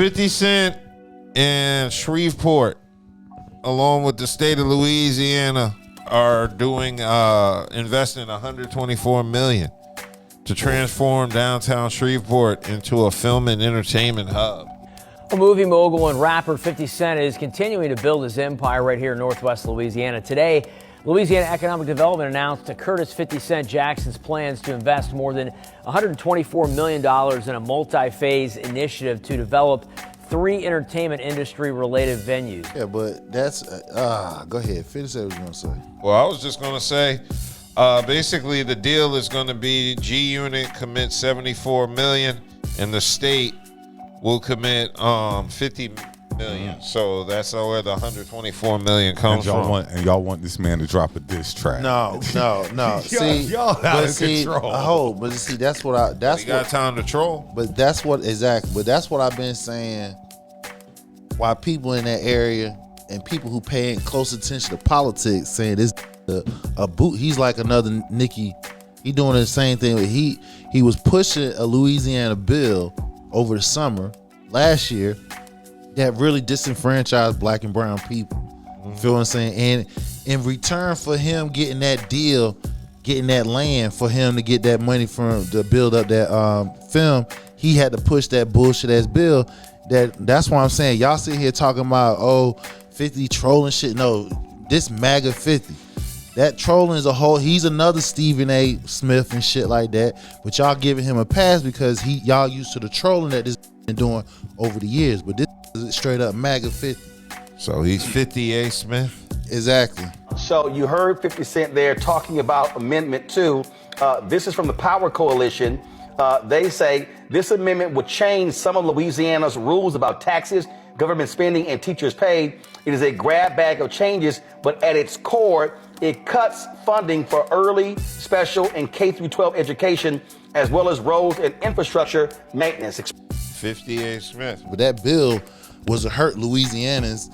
50 Cent and Shreveport, along with the state of Louisiana, are doing investing $124 million to transform downtown Shreveport into a film and entertainment hub. A movie mogul and rapper 50 Cent is continuing to build his empire right here in Northwest Louisiana. Today, Louisiana Economic Development announced to Curtis 50 Cent Jackson's plans to invest more than $124 million in a multi-phase initiative to develop 3 entertainment industry-related venues. Yeah, but that's, go ahead, finish what you were going to say. Well, I was just going to say, basically the deal is going to be G-Unit commit $74 million and the state will commit $50 million. So that's where the $124 million comes from. Y'all want this man to drop a diss track? No. See, y'all out of control. But see, that's what I. That's you got time to troll. But that's what exactly. But that's what I've been saying. Why people in that area and people who paying close attention to politics saying this a boot. He's like another Nicki. He doing the same thing. He was pushing a Louisiana bill over the summer last year that really disenfranchised black and brown people. Feel what I'm saying? And in return for him getting that deal, getting that land for him to get that money to build up that film, he had to push that bullshit ass bill. That's why I'm saying y'all sit here talking about 50 trolling shit. No, this MAGA 50. That trolling is he's another Stephen A. Smith and shit like that. But y'all giving him a pass because y'all used to the trolling that this been doing over the years. But this is straight up MAGA 50. So he's 50 A. Smith? Exactly. So you heard 50 Cent there talking about Amendment 2. This is from the Power Coalition. They say this amendment would change some of Louisiana's rules about taxes, government spending, and teachers' pay. It is a grab bag of changes, but at its core, it cuts funding for early, special, and K-12 education, as well as roads and infrastructure maintenance. 50 A. Smith. But that bill was to hurt Louisianans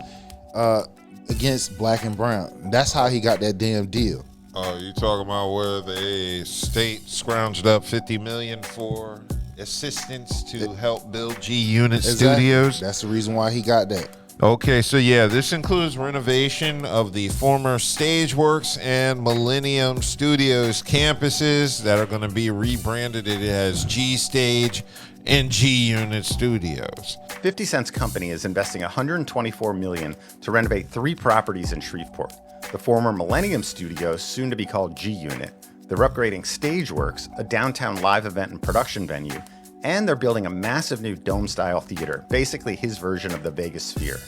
against black and brown. That's how he got that damn deal. Oh, you talking about where the state scrounged up $50 million for assistance to help build G-Unit studios? That's the reason why he got that. Okay, so yeah, this includes renovation of the former Stageworks and Millennium Studios campuses that are going to be rebranded as G Stage and G-Unit Studios. 50 Cent's company is investing $124 million to renovate 3 properties in Shreveport. The former Millennium Studios, soon to be called G-Unit. They're upgrading Stageworks, a downtown live event and production venue, and they're building a massive new dome-style theater, basically his version of the Vegas Sphere.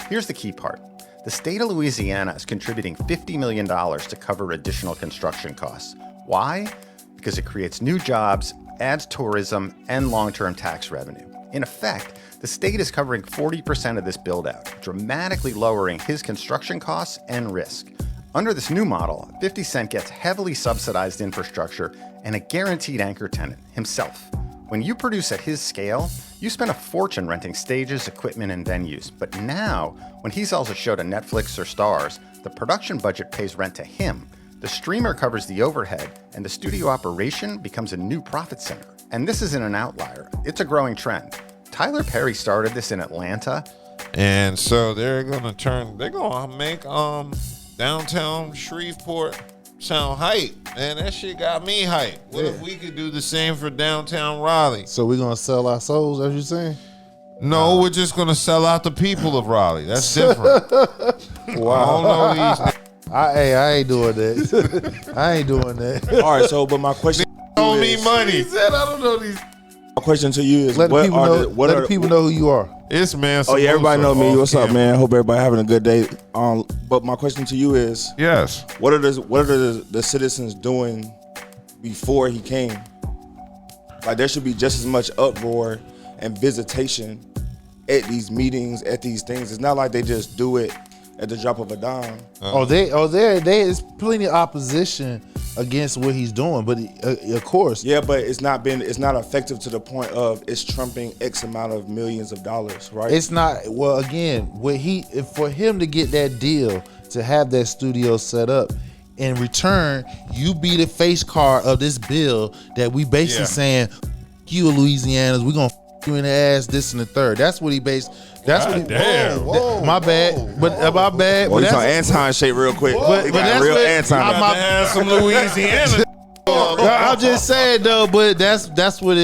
Here's the key part. The state of Louisiana is contributing $50 million to cover additional construction costs. Why? Because it creates new jobs, adds tourism, and long-term tax revenue. In effect, the state is covering 40% of this build-out, dramatically lowering his construction costs and risk. Under this new model, 50 Cent gets heavily subsidized infrastructure and a guaranteed anchor tenant, himself. When you produce at his scale, you spend a fortune renting stages, equipment, and venues. But now, when he sells a show to Netflix or Starz, the production budget pays rent to him. The streamer covers the overhead, and the studio operation becomes a new profit center. And this isn't an outlier. It's a growing trend. Tyler Perry started this in Atlanta. And so they're going to make downtown Shreveport sound hype. Man, that shit got me hype. What if we could do the same for downtown Raleigh? So we're going to sell our souls, as you're saying? No, we're just going to sell out the people of Raleigh. That's different. Wow. I don't know these. I ain't doing that. I ain't doing that. All right, so but my question don't need money. He said I don't know these. My question to you is let the people know who you are. It's man. Oh yeah, everybody know me. What's up, man? Hope everybody having a good day. But my question to you is, yes, what are the citizens doing before he came? Like there should be just as much uproar and visitation at these meetings, at these things. It's not like they just do it at the drop of a dime. There's plenty of opposition against what he's doing, but of course, yeah, but it's not effective to the point of it's trumping X amount of millions of dollars, right? It's not. Well, again, for him to get that deal to have that studio set up, in return, you be the face card of this bill that we basically saying, you Louisianans, we're gonna you in the ass, this and the third. That's what he based. That's what he. Damn. My bad. But my bad. Well, But he's on that's Anton shit real quick. But He got that's real what- Anton. I'm Got to have some Louisiana. I'm just saying though, but that's what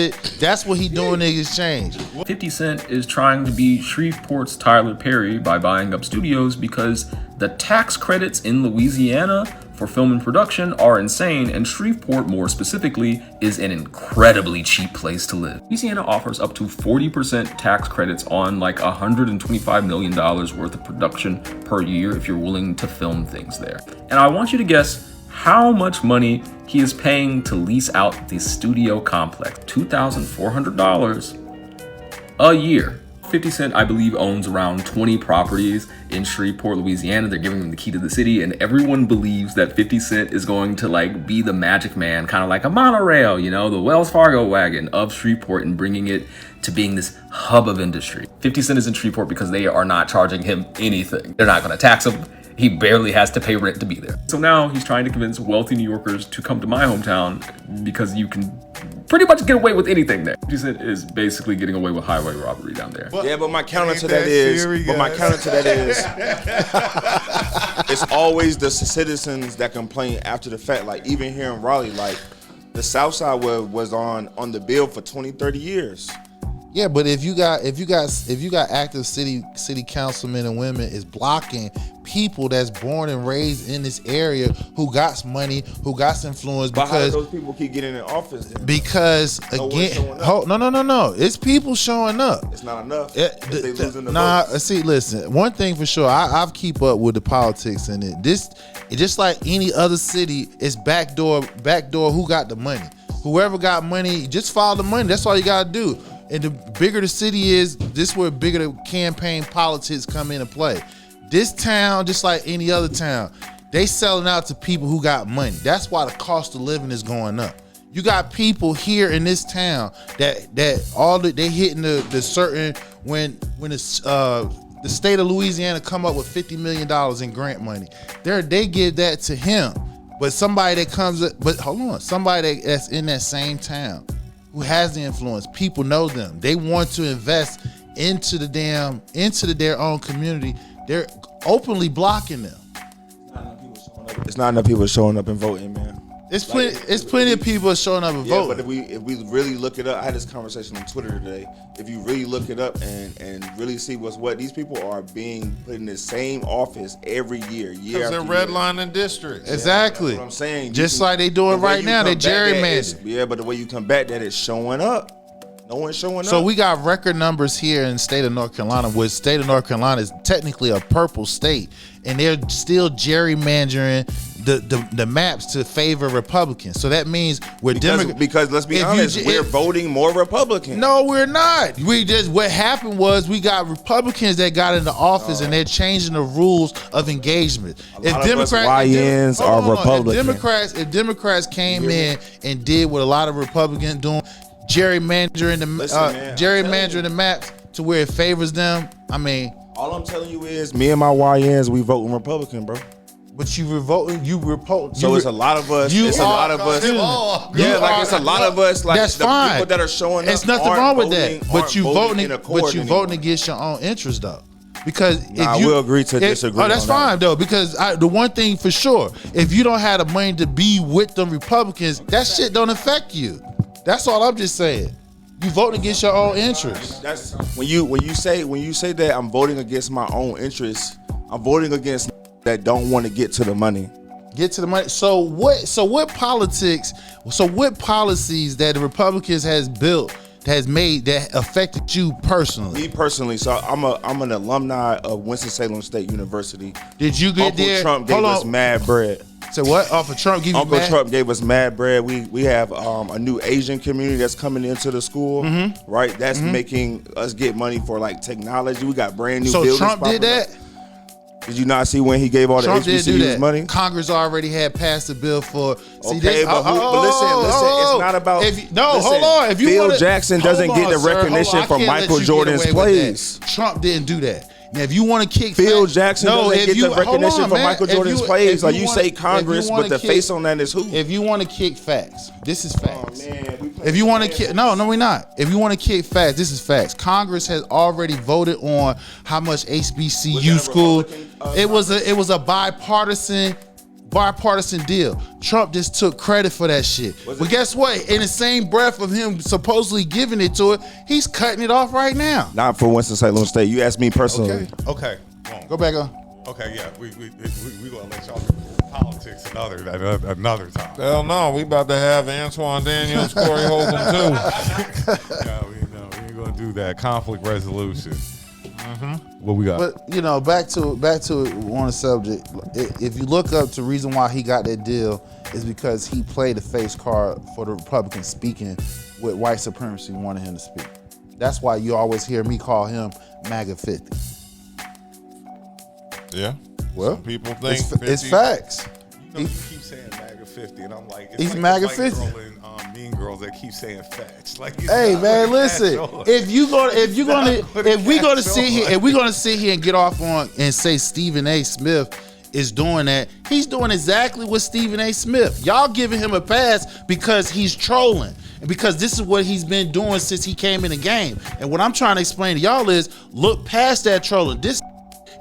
he doing in exchange. 50 Cent is trying to be Shreveport's Tyler Perry by buying up studios because the tax credits in Louisiana for film and production are insane, and Shreveport, more specifically, is an incredibly cheap place to live. Louisiana offers up to 40% tax credits on like $125 million worth of production per year if you're willing to film things there. And I want you to guess how much money he is paying to lease out the studio complex. $2,400 a year. 50 Cent, I believe, owns around 20 properties in Shreveport, Louisiana. They're giving him the key to the city, and everyone believes that 50 Cent is going to like be the magic man, kind of like a monorail, you know, the Wells Fargo wagon of Shreveport, and bringing it to being this hub of industry. 50 Cent is in Shreveport because they are not charging him anything. They're not going to tax him. He barely has to pay rent to be there. So now he's trying to convince wealthy New Yorkers to come to my hometown because you can pretty much get away with anything there. 50 Cent is basically getting away with highway robbery down there. Yeah, but my counter to Ain't that that is, serious? it's always the citizens that complain after the fact. Like even here in Raleigh, like the South Side was on the bill for 20, 30 years. Yeah, but if you got active city councilmen and women is blocking people that's born and raised in this area who got money, who got influence, But how do because those people keep getting in office then? because No one's again, showing up. no, it's people showing up. It's not enough. Yeah, if they losing the nah, votes. see, listen. One thing for sure, I've keep up with the politics in it. This, just like any other city, it's backdoor. Who got the money? Whoever got money, just follow the money. That's all you gotta do. And the bigger the city is, this is where bigger the campaign politics come into play. This town, just like any other town, they selling out to people who got money. That's why the cost of living is going up. You got people here in this town that they hitting the certain when the state of Louisiana come up with $50 million in grant money. They give that to him. But somebody that's in that same town who has the influence, people know them. They want to invest into their own community. They're openly blocking them. It's not enough people showing up and voting, man. It's plenty of people showing up and Yeah, voting. but if we really look it up, I had this conversation on Twitter today. If you really look it up and really see what's what, these people are being put in the same office every year Because after they're year. redlining districts. Exactly. That's what I'm saying. Just like they doing the way right you now, they combat that is- gerrymander. Yeah, but the way you combat that is showing up. No one's showing So up. we got record numbers here in the state of North Carolina, which state of North Carolina is technically a purple state, and they're still gerrymandering the maps to favor Republicans. So that means we're because let's be honest, we're voting more Republican. No, we're not. What happened was we got Republicans that got into office and they're changing the rules of engagement. A lot of us YNs are Republican. If Democrats came in and did what a lot of Republicans doing, gerrymandering the maps to where it favors them. I mean, all I'm telling you is, me and my YNs, we voting Republican, bro. But you were voting. So it's a lot of us. It's a lot of us. Yeah, like it's a lot of us. Like that's the fine. people that are showing up. It's nothing aren't wrong with voting- that. But aren't you voting. in accord But you anymore. voting against your own interest though. Because Nah, we'll agree to disagree Oh, that's on that fine one. though. Because the one thing for sure, if you don't have the money to be with the Republicans, that shit don't affect you. That's all I'm just saying. You voting against your own interests. That's when you say that I'm voting against my own interests. I'm voting against that don't want to get to the money. Get to the money. So what politics? So what policies that the Republicans has made that affected you personally? Me personally, so I'm an alumni of Winston-Salem State University. Did you get Uncle there? Trump gave us mad bread. So what? Off of Trump give you Uncle mad? Trump gave us mad bread. We have a new Asian community that's coming into the school, right? That's making us get money for like technology. We got brand new So buildings. Trump did popping up. that? Did you not see when he gave all the Trump did do HBCUs that. money? Congress already had passed a bill for. See, Okay, but listen, it's not about. listen, hold on. If you Phil wanna, Jackson hold doesn't on, get the sir, hold recognition on. I for can't let Michael you get Jordan's away with plays. that. Trump didn't do that. Now, if you want to kick Phil facts, Jackson doesn't get the recognition for Michael Jordan's plays. Like you say Congress, but the face on that is who? If you want to kick facts, this is facts. Oh, man, we If you want to kick, no, we're not. If you want to kick facts, this is facts. Congress has already voted on how much HBCU school. It was a bipartisan deal. Trump just took credit for that shit. But guess what? In the same breath of him supposedly giving it to it, he's cutting it off right now. Not for Winston-Salem State. You asked me personally. Okay. Go back on. Okay, yeah. We gonna let y'all do politics another time. Hell no, we about to have Antoine Daniels, Corey Holcomb too. No, we ain't gonna do that. Conflict resolution. What we got? But back to on the subject. If you look up to reason why he got that deal is because he played the face card for the Republicans speaking with white supremacy wanted him to speak. That's why you always hear me call him MAGA 50. Yeah. Well, some people think it's facts. You keep saying MAGA 50, and I'm like, He's like MAGA the 50. Girl in Mean Girls that keep saying facts. Like, hey man, listen. If we're gonna sit here and get off on and say Stephen A. Smith is doing that, he's doing exactly what Stephen A. Smith. Y'all giving him a pass because he's trolling. And because this is what he's been doing since he came in the game. And what I'm trying to explain to y'all is look past that trolling. This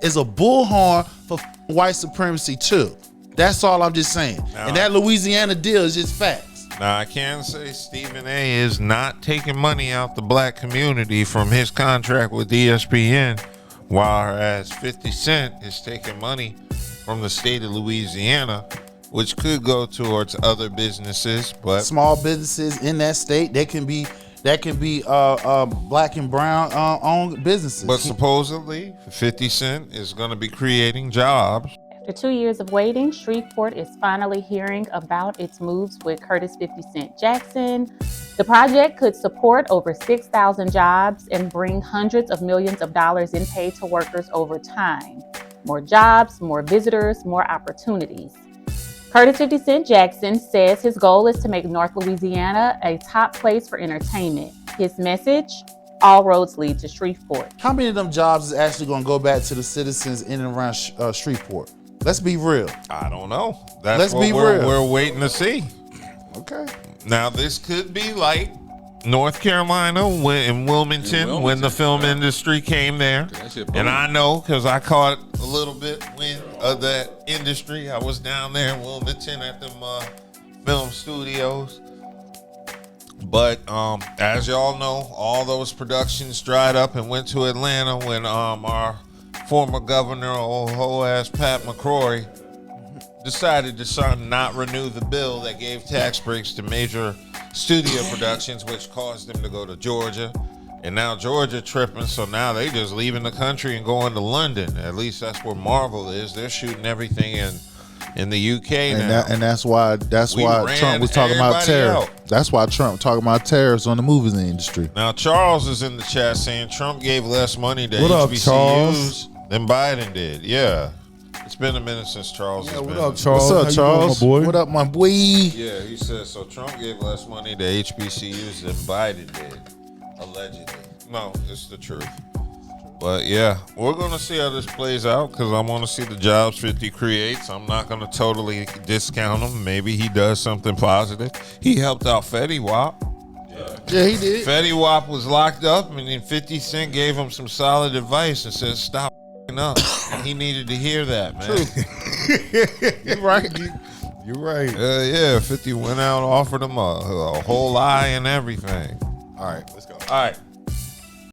is a bullhorn for white supremacy too. That's all I'm just saying. And that Louisiana deal is just facts. Now, I can say Stephen A. is not taking money out the black community from his contract with ESPN, whereas 50 Cent is taking money from the state of Louisiana, which could go towards other businesses, but small businesses in that state, that can be black and brown owned businesses. But supposedly 50 Cent is going to be creating jobs. After 2 years of waiting, Shreveport is finally hearing about its moves with Curtis 50 Cent Jackson. The project could support over 6,000 jobs and bring hundreds of millions of dollars in pay to workers over time. More jobs, more visitors, more opportunities. Curtis 50 Cent Jackson says his goal is to make North Louisiana a top place for entertainment. His message, all roads lead to Shreveport. How many of them jobs is actually going to go back to the citizens in and around Shreveport? Let's be real. I don't know. That's what we're waiting to see. Okay. Now, this could be like North Carolina in Wilmington when the film industry came there. And I know because I caught a little bit of that industry. I was down there in Wilmington at the film studios. But as y'all know, all those productions dried up and went to Atlanta when our former governor, old hoe-ass Pat McCrory, decided to not renew the bill that gave tax breaks to major studio productions, which caused them to go to Georgia. And now Georgia tripping, so now they just leaving the country and going to London. At least that's where Marvel is. They're shooting everything in the UK now. And that's why Trump was talking about tariffs. That's why Trump talking about tariffs on the movies industry. Now Charles is in the chat saying Trump gave less money to what HBCUs up, Charles? than Biden did. Yeah. It's been a minute since Charles has been. What up, Charles? What's up, Charles? Doing, my boy? What up, my boy? Yeah, he says, so Trump gave less money to HBCUs than Biden did, allegedly. No, it's the truth. But yeah, we're going to see how this plays out because I want to see the jobs 50 creates. I'm not going to totally discount him. Maybe he does something positive. He helped out Fetty Wap. Yeah, he did. Fetty Wap was locked up, and then 50 Cent gave him some solid advice and said, stop up. And he needed to hear that, man. You're right. You're right. Yeah, 50 went out, offered him a whole lie and everything. All right, let's go. All right.